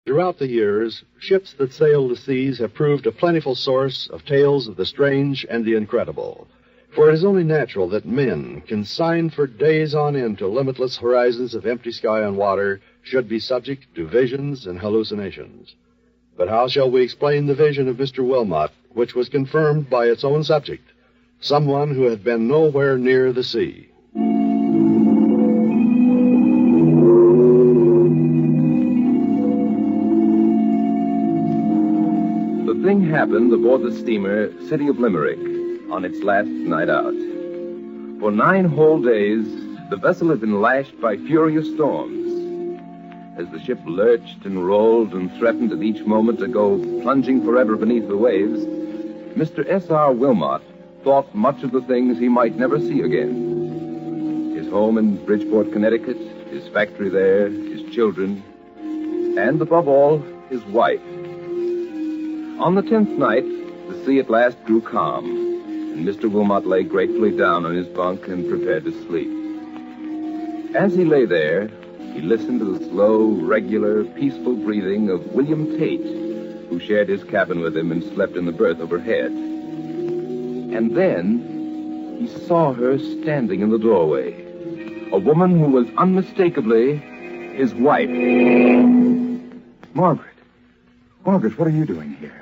Throughout the years, ships that sail the seas have proved a plentiful source of tales of the strange and the incredible. For it is only natural that men, consigned for days on end to limitless horizons of empty sky and water, should be subject to visions and hallucinations. But how shall we explain the vision of Mr. Wilmot, which was confirmed by its own subject, someone who had been nowhere near the sea? The thing happened aboard the steamer City of Limerick on its last night out. For 9 whole days, the vessel had been lashed by furious storms. As the ship lurched and rolled and threatened at each moment to go plunging forever beneath the waves, Mr. S.R. Wilmot thought much of the things he might never see again. His home in Bridgeport, Connecticut, his factory there, his children, and above all, his wife. On the 10th night, the sea at last grew calm, and Mr. Wilmot lay gratefully down on his bunk and prepared to sleep. As he lay there, he listened to the slow, regular, peaceful breathing of William Tate, who shared his cabin with him and slept in the berth overhead. And then he saw her standing in the doorway, a woman who was unmistakably his wife. Margaret, what are you doing here?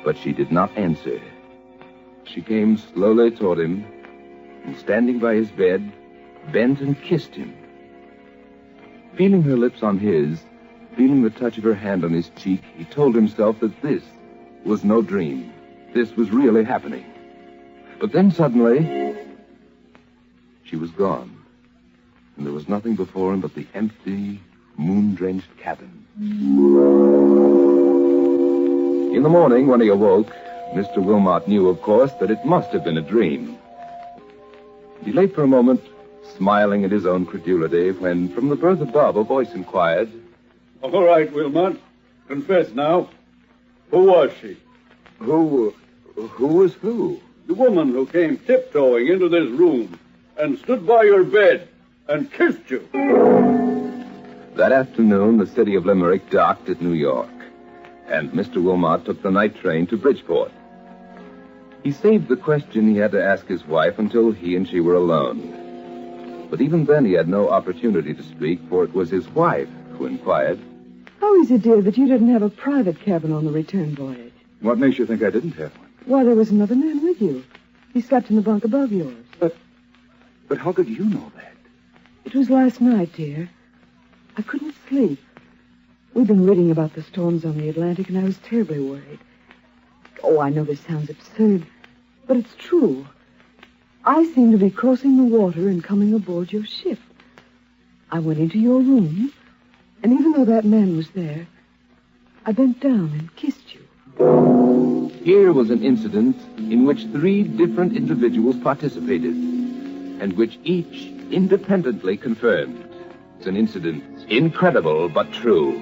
But she did not answer. She came slowly toward him, and standing by his bed, bent and kissed him. Feeling her lips on his, feeling the touch of her hand on his cheek, he told himself that this was no dream. This was really happening. But then suddenly, she was gone, and there was nothing before him but the empty, moon-drenched cabin. In the morning, when he awoke, Mr. Wilmot knew, of course, that it must have been a dream. He lay for a moment, smiling at his own credulity, when from the berth above a voice inquired, "All right, Wilmot. Confess now. Who was she?" Who was who? "The woman who came tiptoeing into this room and stood by your bed and kissed you." That afternoon, the City of Limerick docked at New York, and Mr. Wilmot took the night train to Bridgeport. He saved the question he had to ask his wife until he and she were alone. But even then he had no opportunity to speak, for it was his wife who inquired, "How is it, dear, that you didn't have a private cabin on the return voyage?" What makes you think I didn't have one? Why, there was another man with you. He slept in the bunk above yours. But how could you know that? It was last night, dear. I couldn't sleep. We've been reading about the storms on the Atlantic, and I was terribly worried. Oh, I know this sounds absurd, but it's true. I seemed to be crossing the water and coming aboard your ship. I went into your room, and even though that man was there, I bent down and kissed you. Here was an incident in which 3 different individuals participated, and which each independently confirmed. It's an incident incredible but true.